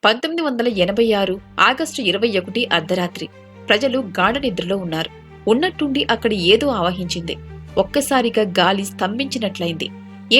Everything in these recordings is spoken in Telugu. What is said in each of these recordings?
1986 ఆగస్టు 21 అర్ధరాత్రి. ప్రజలు గాఢ నిద్రలో ఉన్నారు. ఉన్నట్టుండి అక్కడ ఏదో ఆవహించింది. ఒక్కసారిగా గాలి స్తంభించినట్లయింది.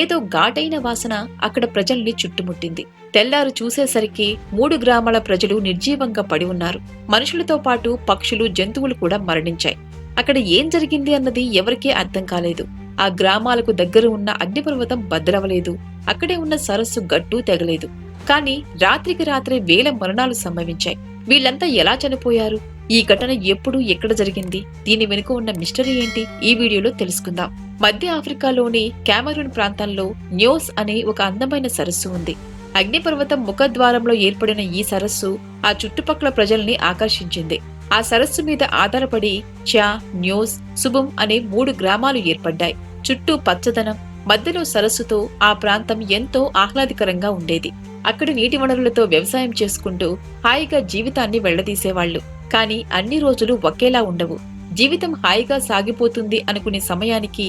ఏదో ఘాటైన వాసన అక్కడ ప్రజల్ని చుట్టుముట్టింది. తెల్లారు చూసేసరికి 3 గ్రామాల ప్రజలు నిర్జీవంగా పడి ఉన్నారు. మనుషులతో పాటు పక్షులు, జంతువులు కూడా మరణించాయి. అక్కడ ఏం జరిగింది అన్నది ఎవరికీ అర్థం కాలేదు. ఆ గ్రామాలకు దగ్గర ఉన్న అగ్నిపర్వతం బద్దలవలేదు. అక్కడే ఉన్న సరస్సు గట్టు తెగలేదు. కానీ రాత్రికి రాత్రే వేల మరణాలు సంభవించాయి. వీళ్లంతా ఎలా చనిపోయారు? ఈ ఘటన ఎప్పుడు, ఎక్కడ జరిగింది? దీని వెనుక ఉన్న మిస్టరీ ఏంటి? ఈ వీడియోలో తెలుసుకుందాం. మధ్య ఆఫ్రికాలోని కామరూన్ ప్రాంతంలో న్యోస్ అనే ఒక అందమైన సరస్సు ఉంది. అగ్నిపర్వతం ముఖద్వారంలో ఏర్పడిన ఈ సరస్సు ఆ చుట్టుపక్కల ప్రజల్ని ఆకర్షించింది. ఆ సరస్సు మీద ఆధారపడి చా, న్యోస్, సుబుం అనే 3 గ్రామాలు ఏర్పడ్డాయి. చుట్టూ పచ్చదనం, మధ్యలో సరస్సుతో ఆ ప్రాంతం ఎంతో ఆహ్లాదకరంగా ఉండేది. అక్కడి నీటి వనరులతో వ్యవసాయం చేసుకుంటూ హాయిగా జీవితాన్ని వెళ్లదీసేవాళ్లు. కాని అన్ని రోజులు ఒకేలా ఉండవు. జీవితం హాయిగా సాగిపోతుంది అనుకునే సమయానికి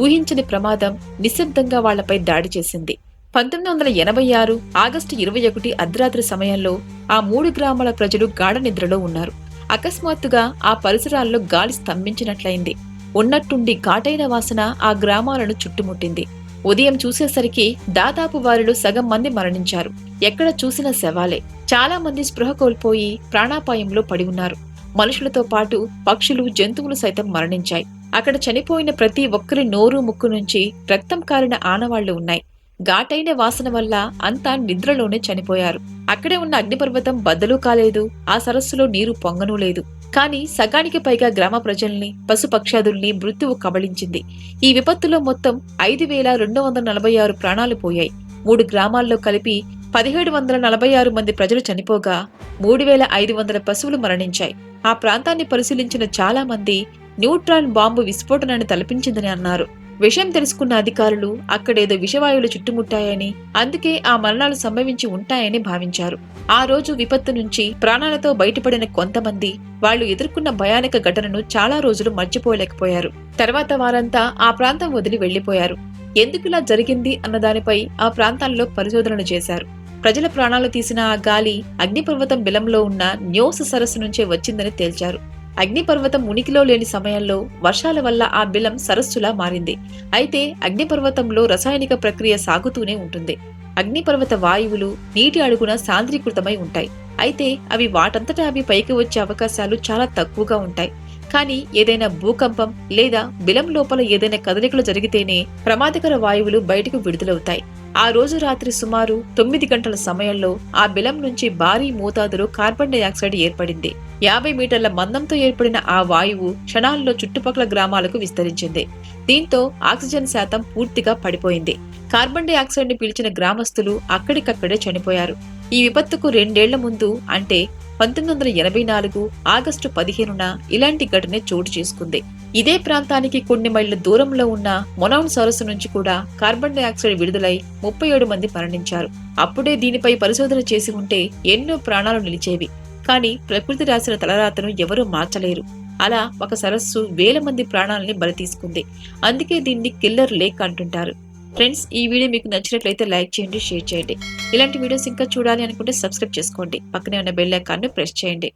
ఊహించని ప్రమాదం నిశ్శబ్దంగా వాళ్లపై దాడి చేసింది. 1986 ఆగస్టు 21 అర్ధరాత్రి సమయంలో ఆ 3 గ్రామాల ప్రజలు గాఢ నిద్రలో ఉన్నారు. అకస్మాత్తుగా ఆ పరిసరాల్లో గాలి స్తంభించినట్లయింది. ఉన్నట్టుండి ఘాటైన వాసన ఆ గ్రామాలను చుట్టుముట్టింది. ఉదయం చూసేసరికి దాదాపు వారిలో సగం మంది మరణించారు. ఎక్కడ చూసినా శవాలే. చాలా మంది స్పృహ కోల్పోయి ప్రాణాపాయంలో పడి ఉన్నారు. మనుషులతో పాటు పక్షులు, జంతువులు సైతం మరణించాయి. అక్కడ చనిపోయిన ప్రతి ఒక్కరి నోరు, ముక్కు నుంచి రక్తం కారిన ఆనవాళ్లు ఉన్నాయి. ఘాటైన వాసన వల్ల అంతా నిద్రలోనే చనిపోయారు. అక్కడే ఉన్న అగ్నిపర్వతం బద్దలు కాలేదు. ఆ సరస్సులో నీరు పొంగనూ లేదు. కానీ సగానికి పైగా గ్రామ ప్రజల్ని, పశుపక్షాదుల్ని మృత్యువు కబళించింది. ఈ విపత్తులో మొత్తం 5246 ప్రాణాలు పోయాయి. 3 గ్రామాల్లో కలిపి 1746 మంది ప్రజలు చనిపోగా 3500 పశువులు మరణించాయి. ఆ ప్రాంతాన్ని పరిశీలించిన చాలా మంది న్యూట్రాన్ బాంబు విస్ఫోటనాన్ని తలపించిందని అన్నారు. విషయం తెలుసుకున్న అధికారులు అక్కడేదో విషవాయువులు చుట్టుముట్టాయని, అందుకే ఆ మరణాలు సంభవించి ఉంటాయని భావించారు. ఆ రోజు విపత్తు నుంచి ప్రాణాలతో బయటపడిన కొంతమంది వాళ్లు ఎదుర్కొన్న భయానక ఘటనను చాలా రోజులు మర్చిపోలేకపోయారు. తర్వాత వారంతా ఆ ప్రాంతం వదిలి వెళ్లిపోయారు. ఎందుకిలా జరిగింది అన్నదానిపై ఆ ప్రాంతాల్లో పరిశోధనలు చేశారు. ప్రజల ప్రాణాలు తీసిన ఆ గాలి అగ్నిపర్వతం బిలంలో ఉన్న న్యోస్ సరస్సు నుంచే వచ్చిందని తేల్చారు. అగ్నిపర్వతం ఉనికిలో లేని సమయంలో వర్షాల వల్ల ఆ బిలం సరస్సులా మారింది. అయితే అగ్నిపర్వతంలో రసాయనిక ప్రక్రియ సాగుతూనే ఉంటుంది. అగ్నిపర్వత వాయువులు నీటి అడుగున సాంద్రీకృతమై ఉంటాయి. అయితే అవి వాటంతటా అవి పైకి వచ్చే అవకాశాలు చాలా తక్కువగా ఉంటాయి. కానీ ఏదైనా భూకంపం లేదా బిలం లోపల ఏదైనా కదలికలు జరిగితేనే ప్రమాదకర వాయువులు బయటకు విడుదలవుతాయి. ఆ రోజు రాత్రి సుమారు 9 గంటల సమయంలో ఆ బిలం నుంచి భారీ మోతాదులో కార్బన్ డయాక్సైడ్ ఏర్పడింది. 50 మీటర్ల మందంతో ఏర్పడిన ఆ వాయువు క్షణాల్లో చుట్టుపక్కల గ్రామాలకు విస్తరించింది. దీంతో ఆక్సిజన్ శాతం పూర్తిగా పడిపోయింది. కార్బన్ డయాక్సైడ్ ని పీల్చిన గ్రామస్తులు అక్కడికక్కడే చనిపోయారు. ఈ విపత్తుకు 2 ఏళ్ల ముందు అంటే 1984 ఆగస్టు 15న ఇలాంటి ఘటనే చోటు చేసుకుంది. ఇదే ప్రాంతానికి కొన్ని మైళ్ల దూరంలో ఉన్న మొనౌన్ సరస్సు నుంచి కూడా కార్బన్ డయాక్సైడ్ విడుదలై 37 మంది మరణించారు. అప్పుడే దీనిపై పరిశోధన చేసి ఉంటే ఎన్నో ప్రాణాలు నిలిచేవి. కానీ ప్రకృతి రాసిన తలరాతను ఎవరూ మార్చలేరు. అలా ఒక సరస్సు వేల మంది ప్రాణాలని బలి తీసుకుంది. అందుకే దీన్ని కిల్లర్ లేక్ అంటుంటారు. ఫ్రెండ్స్, ఈ వీడియో మీకు నచ్చినట్లయితే లైక్ చేయండి, షేర్ చేయండి. ఇలాంటి వీడియోస్ ఇంకా చూడాలి అనుకుంటే సబ్స్క్రైబ్ చేసుకోండి. పక్కనే ఉన్న బెల్ ఐకాన్ ని ప్రెస్ చేయండి.